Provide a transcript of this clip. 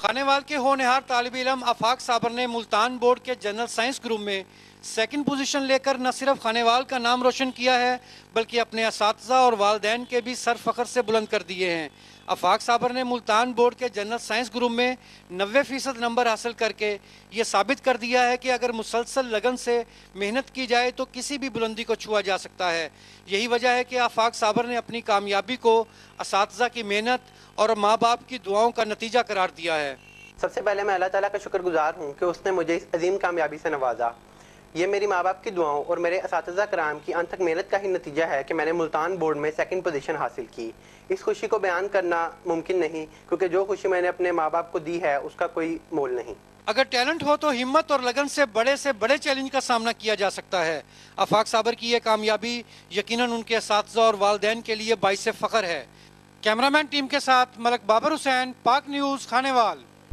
खानेवाल के होनहार तालिब इल्म आफाक साबर ने मुल्तान बोर्ड के जनरल साइंस ग्रुप में सेकंड पोजीशन लेकर न सिर्फ खानेवाल का नाम रोशन किया है बल्कि अपने असातिज़ा और वालिदैन के भी सर फख्र से बुलंद कर दिए हैं। आफाक साबर ने मुल्तान बोर्ड के जनरल साइंस ग्रुप में 90% नंबर हासिल करके ये साबित कर दिया है कि अगर मुसलसल लगन से मेहनत की जाए तो किसी भी बुलंदी को छुआ जा सकता है। यही वजह है कि आफाक साबर ने अपनी कामयाबी को असातिज़ा की मेहनत और माँ बाप की दुआओं का नतीजा करार दिया है। सबसे पहले मैं अल्लाह ताला का शुक्रगुजार हूँ कि उसने मुझे इस अजीम कामयाबी से नवाजा। ये मेरी माँ बाप की दुआओं और मेरे असातिज़ा कराम की अनथक मेहनत का ही नतीजा है कि मैंने मुल्तान बोर्ड में सेकंड पोजीशन हासिल की। इस खुशी को बयान करना मुमकिन नहीं क्योंकि जो खुशी मैंने अपने माँ बाप को दी है उसका कोई मोल नहीं। अगर टैलेंट हो तो हिम्मत और लगन से बड़े चैलेंज का सामना किया जा सकता है। आफाक साबर की यह कामयाबी यकीनन उनके असातिज़ा और वालिदैन के लिए बाइस फ़ख्र है। कैमरामैन टीम के साथ मलक बाबर हुसैन, पाक न्यूज़, खानेवाल।